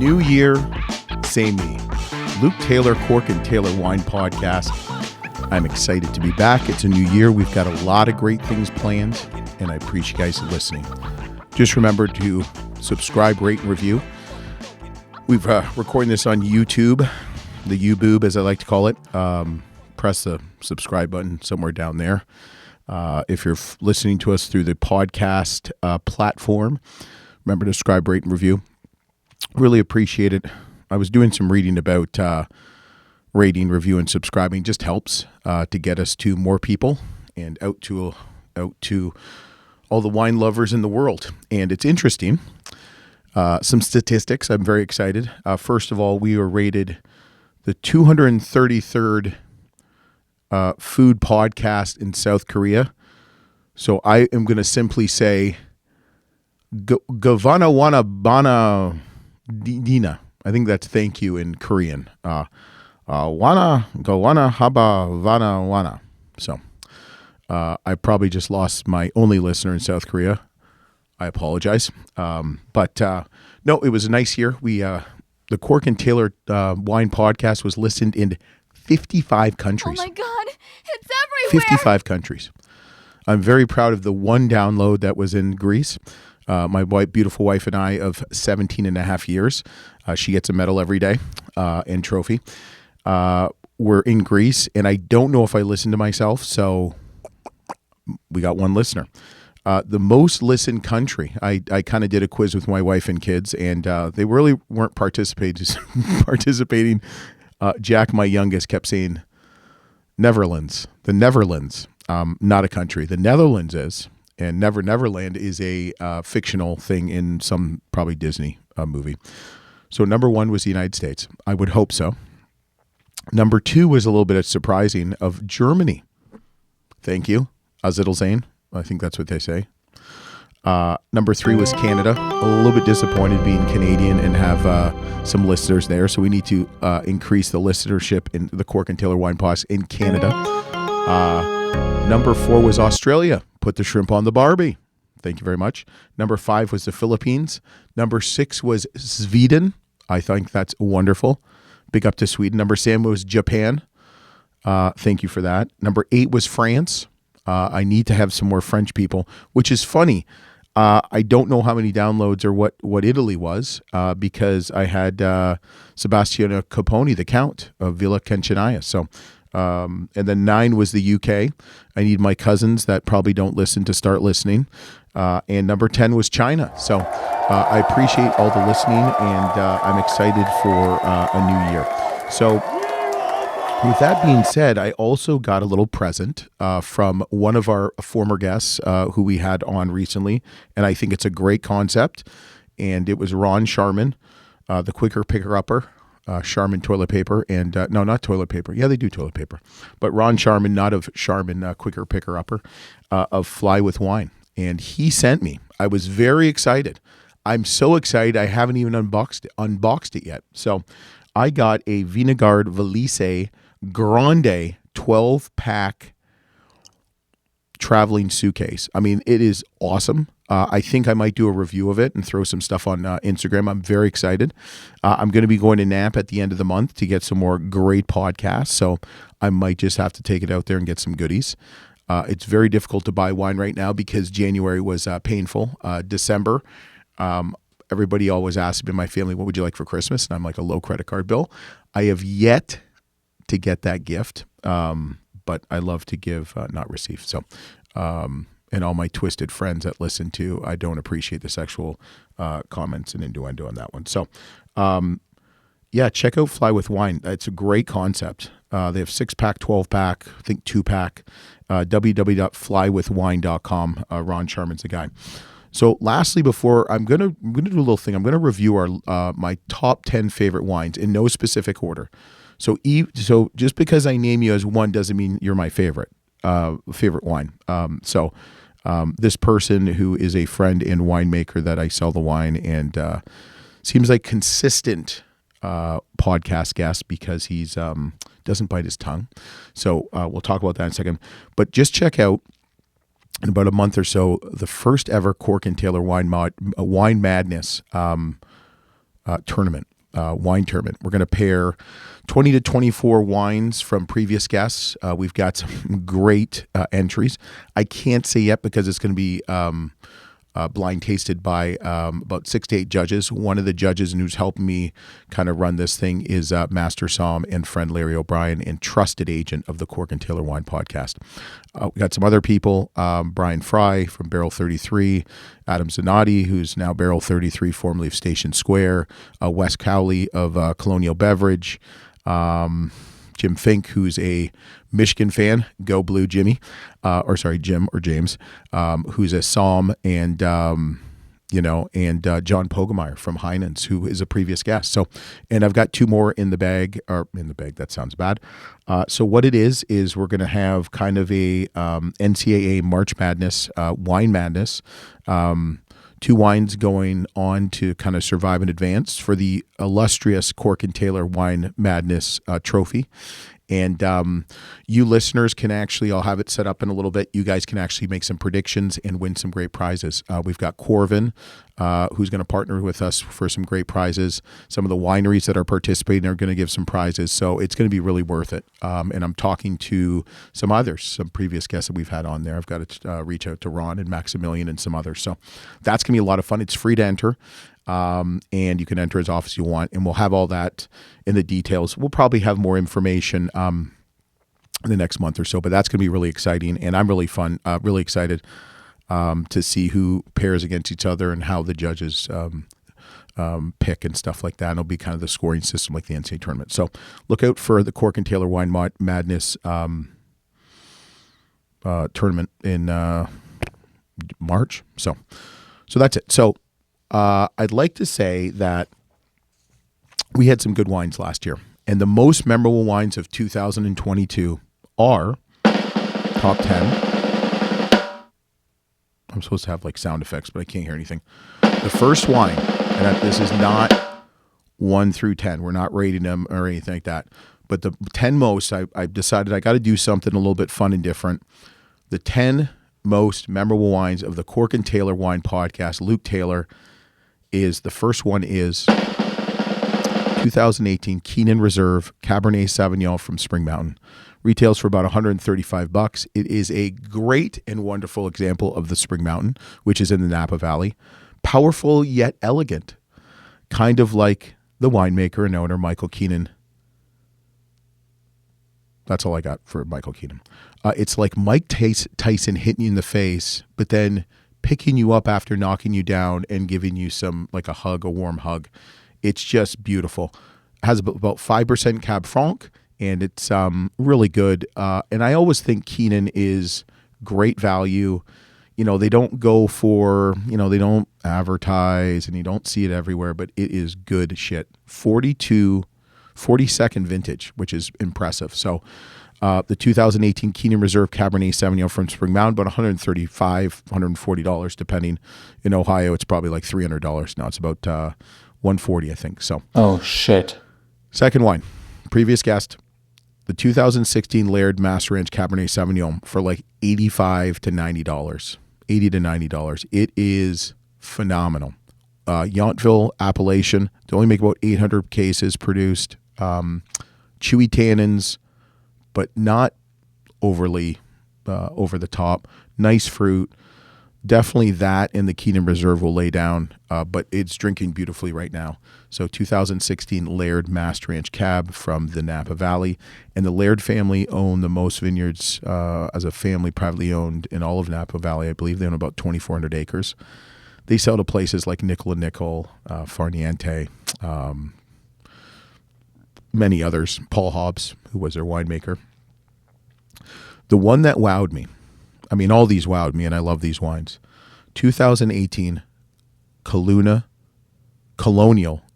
New year, same me. Luke Taylor, Cork and Taylor Wine Podcast. I'm excited to be back. It's a new year. We've got a lot of great things planned, and I appreciate you guys listening. Just remember to subscribe, rate, and review. We've recording this on YouTube, the U-Boob, as I like to call it. Press the subscribe button somewhere down there. If you're listening to us through the podcast platform, remember to subscribe, rate, and review. Really appreciate it. I was doing some reading about rating, review, and subscribing. Just helps to get us to more people and out to all the wine lovers in the world. And it's interesting. Some statistics. I'm very excited. First of all, we were rated the 233rd food podcast in South Korea. So I am going to simply say Gavana Wana Bana Dina. I think that's thank you in Korean. Wana Gawana Haba Vana Wana. So I probably just lost my only listener in South Korea. I apologize. But no, it was a nice year. The Cork and Taylor Wine Podcast was listened in 55 countries. Oh my God, it's everywhere. 55 countries. I'm very proud of the one download that was in Greece. My beautiful wife and I of 17 and a half years. She gets a medal every day and trophy. We're in Greece, and I don't know if I listened to myself, so we got one listener. The most listened country, I kind of did a quiz with my wife and kids, and they really weren't participating. Jack, my youngest, kept saying Netherlands. The Netherlands, not a country. The Netherlands is, and Neverland is a fictional thing in some probably Disney movie. So number one was the United States. I would hope so. Number two was a little bit surprising of Germany. Thank you, Azittelzane. I think that's what they say. Number three was Canada. A little bit disappointed being Canadian and have some listeners there. So we need to increase the listenership in the Cork and Taylor Wine Podcast in Canada. Number four was Australia. Put the shrimp on the Barbie. Thank you very much. Number five was the Philippines. Number six was Sweden. I think that's wonderful. Big up to Sweden. Number seven was Japan. Thank you for that. Number eight was France. I need to have some more French people, which is funny. I don't know how many downloads or what Italy was because I had Sebastiano Caponi, the Count of Villa Cancinaya. So, and then 9 was the UK. I need my cousins that probably don't listen to start listening. And number 10 was China. So I appreciate all the listening, and I'm excited for a new year. So with that being said, I also got a little present from one of our former guests who we had on recently, and I think it's a great concept. And it was Ron Sharman, the Quicker Picker-Upper, Charmin toilet paper, and no, not toilet paper. Yeah, they do toilet paper. But Ron Sharman, not of Charmin Quicker Picker-Upper, of Fly with Wine. And he sent me. I was very excited. I'm so excited I haven't even unboxed it yet. So I got a Vinegard Valise Grande 12-pack traveling suitcase. I mean, it is awesome. I think I might do a review of it and throw some stuff on Instagram. I'm very excited. I'm going to be going to NAMP at the end of the month to get some more great podcasts. So I might just have to take it out there and get some goodies. It's very difficult to buy wine right now because January was painful. December, everybody always asks me in my family, what would you like for Christmas? And I'm like, a low credit card bill. I have yet to get that gift, but I love to give, not receive. So, and all my twisted friends that listen to, I don't appreciate the sexual comments and innuendo on that one. So, yeah, check out Fly with Wine. It's a great concept. They have 6-pack, 12-pack, I think 2-pack, www.flywithwine.com. Ron Sharman's the guy. So lastly, before I'm gonna do a little thing. I'm gonna review our my top 10 favorite wines in no specific order. So just because I name you as one doesn't mean you're my favorite wine. This person who is a friend and winemaker that I sell the wine and seems like consistent podcast guest because he's doesn't bite his tongue. So we'll talk about that in a second. But just check out in about a month or so the first ever Cork and Taylor Wine Madness tournament, wine tournament. We're going to pair 20 to 24 wines from previous guests. We've got some great entries. I can't say yet because it's going to be blind tasted by about 6 to 8 judges. One of the judges who's helping me kind of run this thing is Master Somm and friend Larry O'Brien and trusted agent of the Cork and Taylor Wine Podcast. We got some other people, Brian Fry from Barrel 33, Adam Zanotti, who's now Barrel 33, formerly of Station Square, Wes Cowley of Colonial Beverage, Jim Fink, who's a Michigan fan, go Blue Jimmy, Jim or James, who's a Somm, and John Pogemeyer from Heinen's, who is a previous guest. So, and I've got 2 more in the bag, that sounds bad. So what it is we're going to have kind of a NCAA March Madness, Wine Madness, 2 wines going on to kind of survive and advance for the illustrious Cork and Taylor Wine Madness trophy. And you listeners can actually, I'll have it set up in a little bit. You guys can actually make some predictions and win some great prizes. We've got Corvin, who's going to partner with us for some great prizes. Some of the wineries that are participating are going to give some prizes. So it's going to be really worth it. And I'm talking to some previous guests that we've had on there. I've got to reach out to Ron and Maximilian and some others. So that's going to be a lot of fun. It's free to enter. And you can enter as often as you want, and we'll have all that in the details. We'll probably have more information in the next month or so, but that's going to be really exciting, and I'm really excited to see who pairs against each other and how the judges pick and stuff like that. And it'll be kind of the scoring system like the NCAA tournament. So look out for the Cork and Taylor Wine Madness tournament in March. So that's it. So I'd like to say that we had some good wines last year, and the most memorable wines of 2022 are top 10. I'm supposed to have like sound effects, but I can't hear anything. The first wine, and this is not 1 through 10. We're not rating them or anything like that. But the 10 most, I decided I got to do something a little bit fun and different. The 10 most memorable wines of the Cork and Taylor Wine Podcast. Luke Taylor the first one is 2018 Keenan Reserve Cabernet Sauvignon from Spring Mountain. Retails for about $135. It is a great and wonderful example of the Spring Mountain, which is in the Napa Valley. Powerful yet elegant, kind of like the winemaker and owner Michael Keenan. That's all I got for Michael Keenan. It's like Mike Tyson hitting you in the face, but then picking you up after knocking you down and giving you some, like a hug, a warm hug. It's just beautiful. It has about 5% Cab Franc, and it's really good. And I always think Keenan is great value. They don't go for, they don't advertise, and you don't see it everywhere, but it is good shit. 42nd vintage, which is impressive. So the 2018 Keenan Reserve Cabernet Sauvignon from Spring Mountain, about $135, $140, depending. In Ohio, it's probably like $300 now. It's about $140, I think. So. Oh, shit. Second wine, previous guest, the 2016 Laird Master Ranch Cabernet Sauvignon for like $85 to $90, $80 to $90. It is phenomenal. Yountville appellation. They only make about 800 cases produced. Chewy tannins, but not overly over the top. Nice fruit. Definitely that and the Keenan Reserve will lay down, but it's drinking beautifully right now. So 2016 Laird Master Ranch Cab from the Napa Valley. And the Laird family own the most vineyards as a family, privately owned in all of Napa Valley. I believe they own about 2,400 acres. They sell to places like Nickel & Nickel, Farniente, many others, Paul Hobbs, who was their winemaker. The one that wowed me, I mean, all these wowed me, and I love these wines. 2018 Colonial,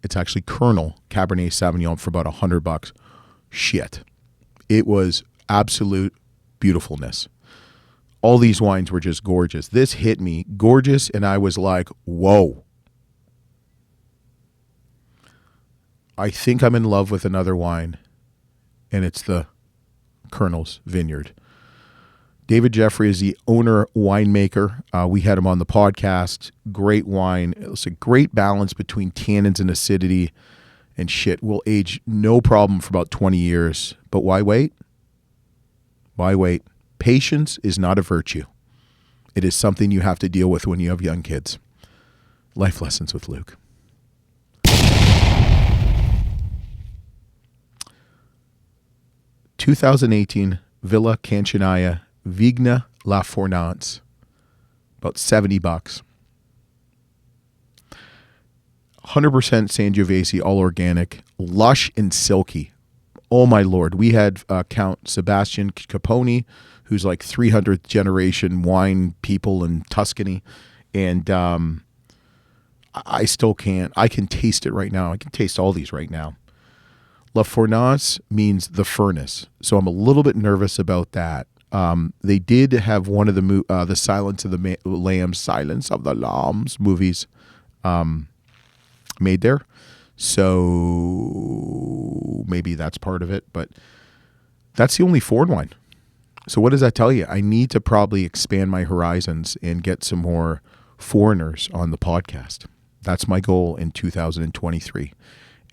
it's actually Colonel Cabernet Sauvignon for about $100. Shit. It was absolute beautifulness. All these wines were just gorgeous. This hit me gorgeous, and I was like, whoa. I think I'm in love with another wine, and it's the Colonel's Vineyard. David Jeffrey is the owner winemaker. We had him on the podcast. Great wine. It's a great balance between tannins and acidity, and shit will age no problem for about 20 years. But why wait? Why wait? Patience is not a virtue. It is something you have to deal with when you have young kids. Life lessons with Luke. (2018) Villa Cancionaia, Vigna La Fornance, about $70. 100% Sangiovese, all organic, lush and silky. Oh my Lord. We had Count Sebastian Caponi, who's like 300th generation wine people in Tuscany. And I still can't. I can taste it right now. I can taste all these right now. La Fornance means the furnace. So I'm a little bit nervous about that. They did have one of the Silence of the Lambs movies made there. So maybe that's part of it, but that's the only foreign wine. So what does that tell you? I need to probably expand my horizons and get some more foreigners on the podcast. That's my goal in 2023.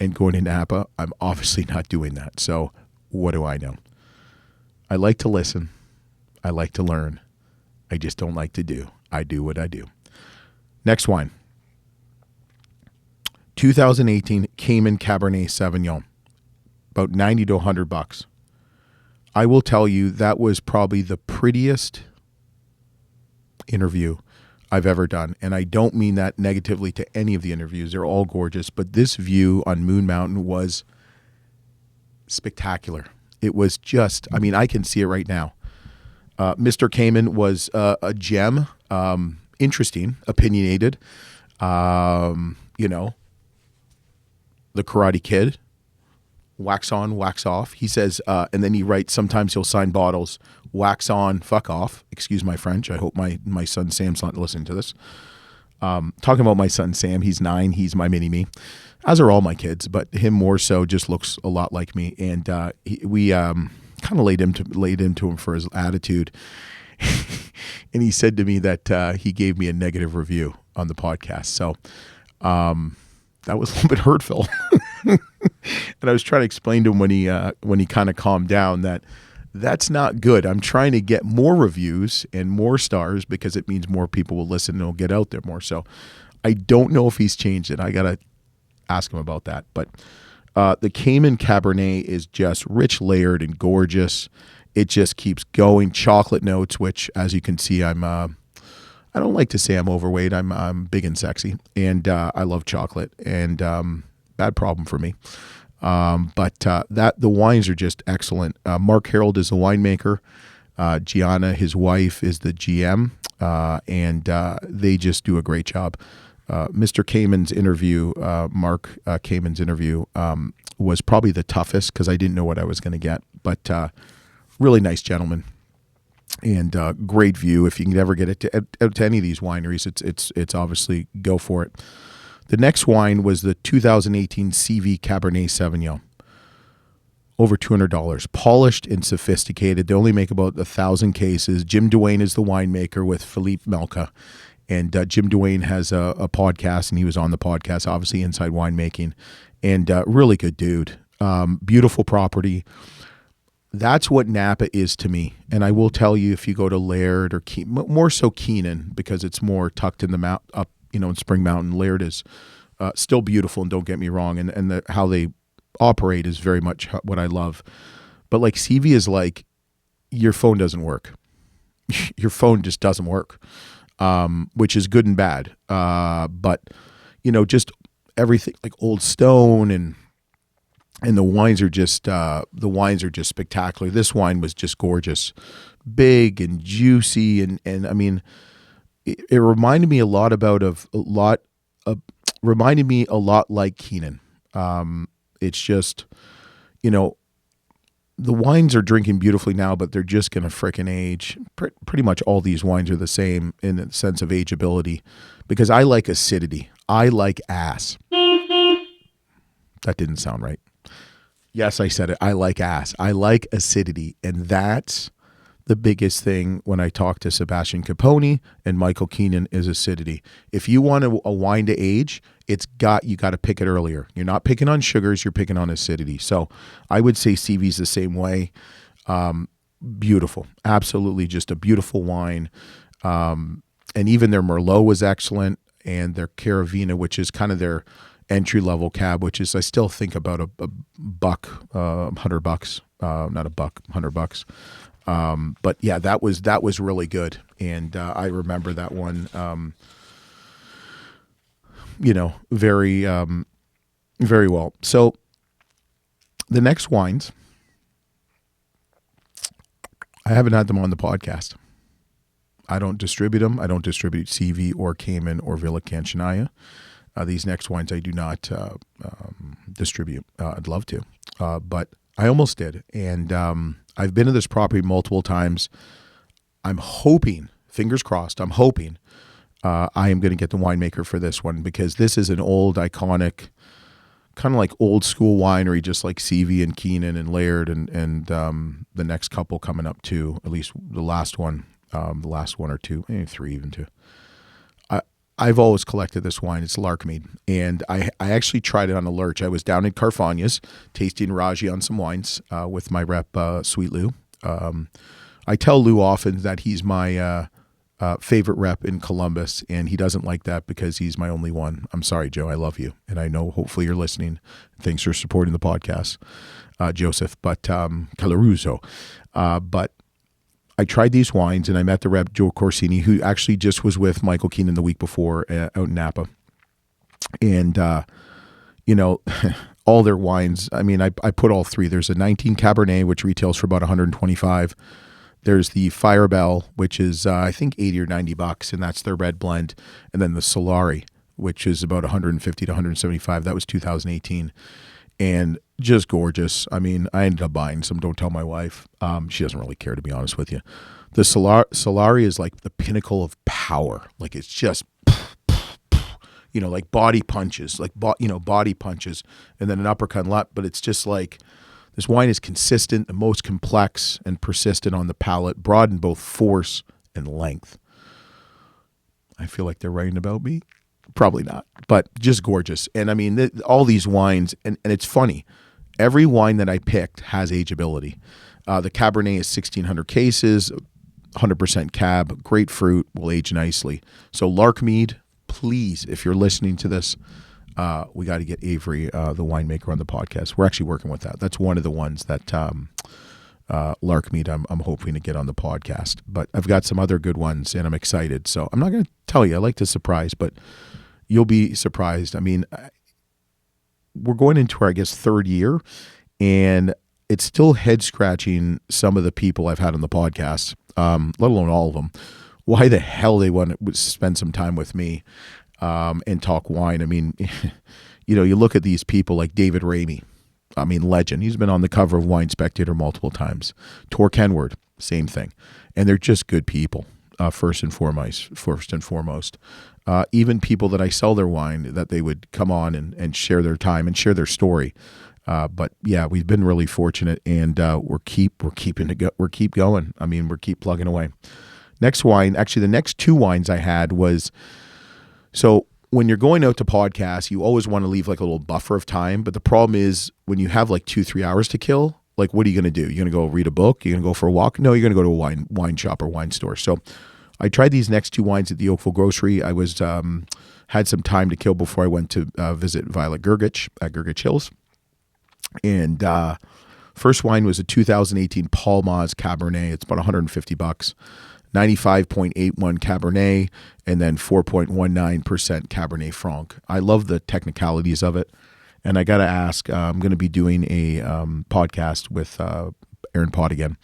And going into Napa, I'm obviously not doing that. So what do I know? I like to listen. I like to learn. I just don't like to do. I do what I do. Next wine. 2018 Cayman Cabernet Sauvignon. About $90 to $100. I will tell you that was probably the prettiest interview I've ever done. And I don't mean that negatively to any of the interviews. They're all gorgeous. But this view on Moon Mountain was spectacular. It was just, I mean, I can see it right now. Mr. Cayman was a gem. Interesting, opinionated. You know, the Karate Kid. Wax on, wax off. He says, and then he writes, sometimes he'll sign bottles, wax on, fuck off. Excuse my French. I hope my son Sam's not listening to this. Talking about my son Sam, he's 9. He's my mini-me, as are all my kids, but him more so, just looks a lot like me. And we kind of laid into him for his attitude. And he said to me that he gave me a negative review on the podcast. So that was a little bit hurtful. And I was trying to explain to him when he kind of calmed down that that's not good. I'm trying to get more reviews and more stars because it means more people will listen and it'll get out there more. So I don't know if he's changed it. I got to ask him about that. But the Cayman Cabernet is just rich, layered, and gorgeous. It just keeps going. Chocolate notes, which, as you can see, I don't like to say I'm overweight. I'm big and sexy, and I love chocolate, and bad problem for me. But the wines are just excellent. Mark Harold is the winemaker. Gianna, his wife, is the GM, and they just do a great job. Mr. Cayman's interview, Mark Cayman's interview, was probably the toughest because I didn't know what I was going to get. But really nice gentleman, and great view. If you can ever get it to any of these wineries, it's obviously go for it. The next wine was the 2018 CV Cabernet Sauvignon. Over $200. Polished and sophisticated. They only make about 1,000 cases. Jim Duane is the winemaker with Philippe Melka. And Jim Duane has a podcast, and he was on the podcast, obviously Inside Winemaking. And really good dude. Beautiful property. That's what Napa is to me. And I will tell you, if you go to Laird or more so Keenan, because it's more tucked in the up, in Spring Mountain. Laird is still beautiful, and don't get me wrong, and how they operate is very much what I love. But like CV is like, your phone doesn't work. Your phone just doesn't work, which is good and bad. But just everything like Old Stone and the wines are just spectacular. This wine was just gorgeous, big and juicy, and I mean, it reminded me a lot reminded me a lot like Keenan. It's just, the wines are drinking beautifully now, but they're just going to frickin' age. Pretty much all these wines are the same in the sense of ageability, because I like acidity. I like ass. That didn't sound right. Yes, I said it. I like ass. I like acidity. And that's the biggest thing when I talk to Sebastian Capone and Michael Keenan is acidity. If you want a wine to age, you got to pick it earlier. You're not picking on sugars, you're picking on acidity. So I would say CV's the same way. Beautiful, absolutely, just a beautiful wine. And even their Merlot was excellent, and their Caravina, which is kind of their entry level cab, which is I still think about a buck, $100, not a buck, $100. But yeah, that was really good, and I remember that one. Very very well. So the next wines, I haven't had them on the podcast. I don't distribute them. I don't distribute CV or Cayman or Villa Canchinaia. These next wines I do not distribute. I'd love to, but I almost did. And I've been to this property multiple times. I'm hoping, fingers crossed, I am going to get the winemaker for this one, because this is an old, iconic, kind of like old school winery, just like CV and Keenan and Laird and the next couple coming up too, at least the last one or two, maybe three even too. I've always collected this wine. It's Larkmead. And I actually tried it on a lurch. I was down in Carfagna's tasting Raji on some wines with my rep, Sweet Lou. I tell Lou often that he's my favorite rep in Columbus, and he doesn't like that because he's my only one. I'm sorry, Joe. I love you. And I know hopefully you're listening. Thanks for supporting the podcast, Joseph, but Calaruso. But I tried these wines, and I met the rep, Joe Corsini, who actually just was with Michael Keenan the week before out in Napa. And, all their wines, I mean, I put all three. There's a 19 Cabernet, which retails for about $125. There's the Firebell, which is, I think, $80 or $90, and that's their red blend. And then the Solari, which is about $150 to $175. That was 2018. And just gorgeous. I mean, I ended up buying some. Don't tell my wife. She doesn't really care, to be honest with you. The Solari is like the pinnacle of power. Like, it's just, like body punches, body punches, and then an uppercut left. But it's just like, this wine is consistent, the most complex and persistent on the palate, broad in both force and length. I feel like they're writing about me. Probably not, but just gorgeous. And I mean, all these wines, and it's funny, every wine that I picked has ageability. The Cabernet is 1,600 cases, 100% cab, great fruit, will age nicely. So Larkmead, please, if you're listening to this, we got to get Avery, the winemaker, on the podcast. We're actually working with that. That's one of the ones that Larkmead I'm hoping to get on the podcast. But I've got some other good ones, and I'm excited. So I'm not going to tell you. I like to surprise, but you'll be surprised. I mean, we're going into our, I guess, third year, and it's still head-scratching some of the people I've had on the podcast, let alone all of them. Why the hell they want to spend some time with me and talk wine? I mean, you look at these people like David Ramey. I mean, legend. He's been on the cover of Wine Spectator multiple times. Tor Kenward, same thing. And they're just good people, first and foremost. Even people that I sell their wine, that they would come on and share their time and share their story. But yeah, we've been really fortunate, and we're keep going. I mean, we're keep plugging away. Next wine, actually the next two wines I had was, so when you're going out to podcasts, you always want to leave like a little buffer of time. But the problem is when you have like 2-3 hours to kill, like, what are you going to do? You're going to go read a book? You're going to go for a walk? No, you're going to go to a wine shop or wine store. So I tried these next two wines at the Oakville Grocery. I was had some time to kill before I went to visit Violet Gergich at Gergich Hills. And first wine was a 2018 Paul Maz Cabernet. It's about $150. 95.81 Cabernet, and then 4.19% Cabernet Franc. I love the technicalities of it. And I got to ask, I'm going to be doing a podcast with Aaron Pott again,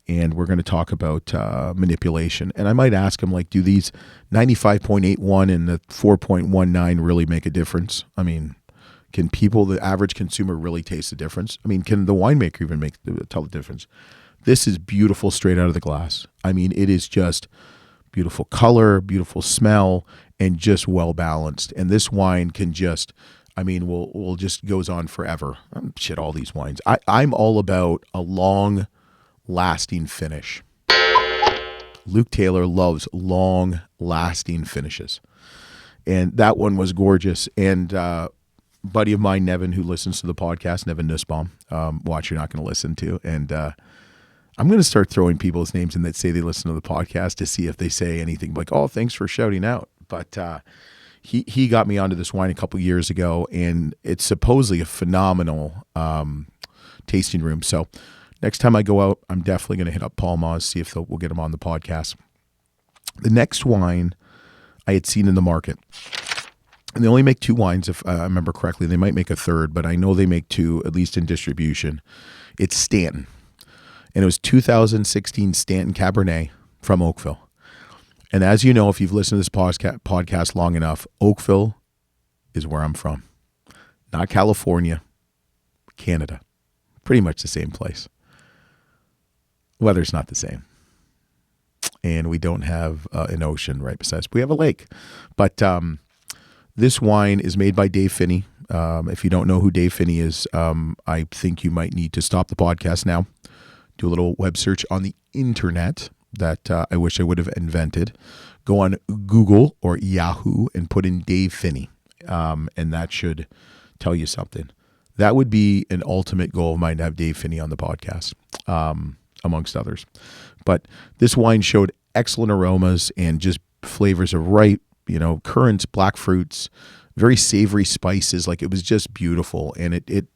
and we're going to talk about manipulation. And I might ask him, like, do these 95.81 and the 4.19 really make a difference? I mean, can people, the average consumer, really taste the difference? I mean, can the winemaker even tell the difference? This is beautiful straight out of the glass. I mean, it is just beautiful color, beautiful smell, and just well balanced. And this wine can just, I mean, will just goes on forever. All these wines. I'm all about a long lasting finish. Luke Taylor loves long-lasting finishes. And that one was gorgeous. And buddy of mine, Nevin, who listens to the podcast, Nevin Nussbaum, watch you're not going to listen to. And I'm going to start throwing people's names in that say they listen to the podcast to see if they say anything like, oh, thanks for shouting out. But he got me onto this wine a couple years ago, and it's supposedly a phenomenal tasting room. So next time I go out, I'm definitely going to hit up Paul Ma's, see if we'll get him on the podcast. The next wine I had seen in the market, and they only make 2 wines, if I remember correctly. They might make a third, but I know they make 2, at least in distribution. It's Stanton, and it was 2016 Stanton Cabernet from Oakville. And as you know, if you've listened to this podcast long enough, Oakville is where I'm from. Not California, Canada. Pretty much the same place. Weather's not the same. And we don't have an ocean right beside us. We have a lake. But this wine is made by Dave Finney. If you don't know who Dave Finney is, I think you might need to stop the podcast now. Do a little web search on the internet that I wish I would have invented. Go on Google or Yahoo and put in Dave Finney. And that should tell you something. That would be an ultimate goal of mine, to have Dave Finney on the podcast, amongst others. But this wine showed excellent aromas and just flavors of ripe, currants, black fruits, very savory spices. Like, it was just beautiful. And it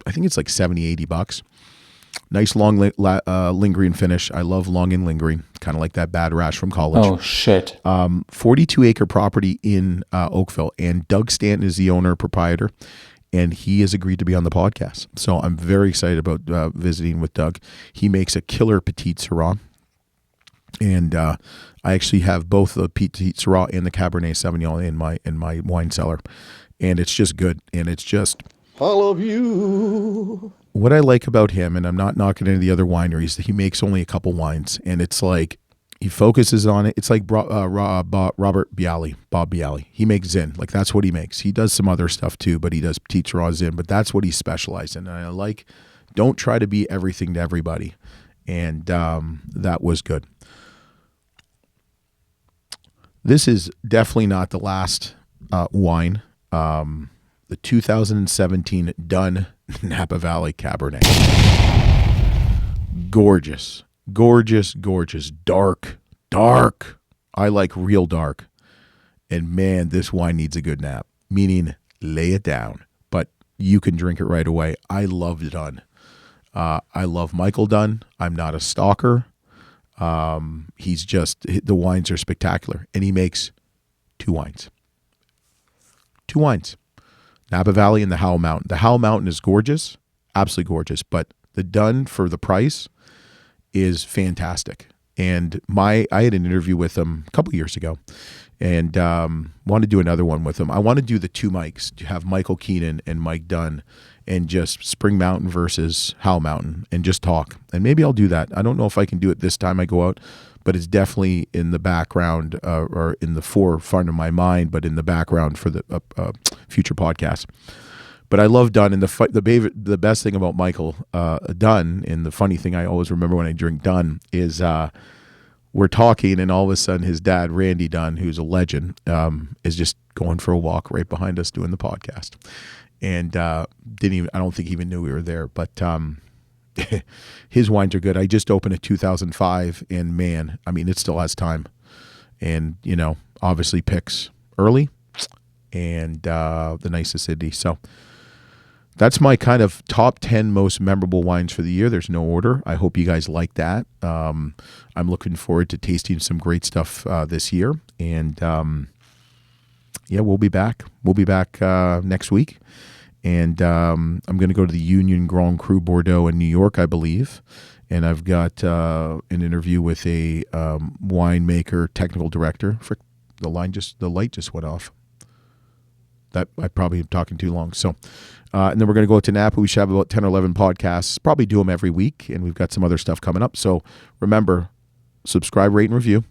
I think it's like $70, $80. Nice long lingering finish. I love long and lingering, kind of like that Bad Rash from college. Oh, shit. 42-acre property in Oakville. And Doug Stanton is the owner, proprietor. And he has agreed to be on the podcast. So I'm very excited about visiting with Doug. He makes a killer Petite Syrah. And I actually have both the Petite Syrah and the Cabernet Sauvignon in my wine cellar. And it's just good. And it's just... I love you. What I like about him, and I'm not knocking any of the other wineries, that he makes only a couple wines. And it's like... he focuses on it. It's like Robert Bialy, Bob Bialy. He makes Zin. Like, that's what he makes. He does some other stuff too, but he does Petite Syrah Zin. But that's what he specializes in. And I like, don't try to be everything to everybody. And that was good. This is definitely not the last wine. The 2017 Dunn Napa Valley Cabernet. Gorgeous. Gorgeous, gorgeous, dark. I like real dark. And man, this wine needs a good nap, meaning lay it down, but you can drink it right away. I love Dunn. I love Michael Dunn. I'm not a stalker. He's just, the wines are spectacular. And he makes 2 wines. 2 wines. Napa Valley and the Howell Mountain. The Howell Mountain is gorgeous, absolutely gorgeous, but the Dunn, for the price, is fantastic. And I had an interview with him a couple years ago, and want to do another one with him. I want to do the 2 mics, to have Michael Keenan and Mike Dunn, and just Spring Mountain versus Howell Mountain, and just talk. And maybe I'll do that. I don't know if I can do it this time I go out, but it's definitely in the background, or in the forefront of my mind, but in the background for the future podcast. But I love Dunn, and the best thing about Michael Dunn, and the funny thing I always remember when I drink Dunn, is we're talking, and all of a sudden his dad, Randy Dunn, who's a legend, is just going for a walk right behind us doing the podcast, and I don't think he even knew we were there. But his wines are good. I just opened a 2005, and man, I mean, it still has time, and obviously picks early, and the nice acidity. So that's my kind of top 10 most memorable wines for the year. There's no order. I hope you guys like that. I'm looking forward to tasting some great stuff this year. And we'll be back. We'll be back next week. And I'm going to go to the Union Grand Cru Bordeaux in New York, I believe. And I've got an interview with a winemaker, technical director. The light just went off. That I probably am talking too long. So, and then we're going to go to Napa. We should have about 10 or 11 podcasts. Probably do them every week, and we've got some other stuff coming up. So remember, subscribe, rate, and review.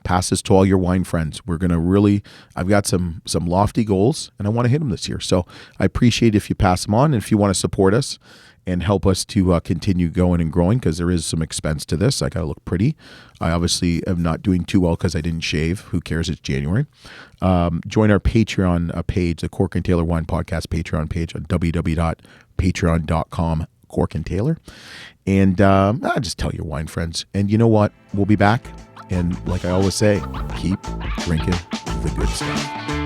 Pass this to all your wine friends. We're going to I've got some lofty goals, and I want to hit them this year. So I appreciate if you pass them on, and if you want to support us and help us to continue going and growing, because there is some expense to this. I got to look pretty. I obviously am not doing too well because I didn't shave. Who cares? It's January. Join our Patreon page, the Cork and Taylor Wine Podcast Patreon page on www.patreon.com, Cork and Taylor. And just tell your wine friends. And you know what? We'll be back. And like I always say, keep drinking the good stuff.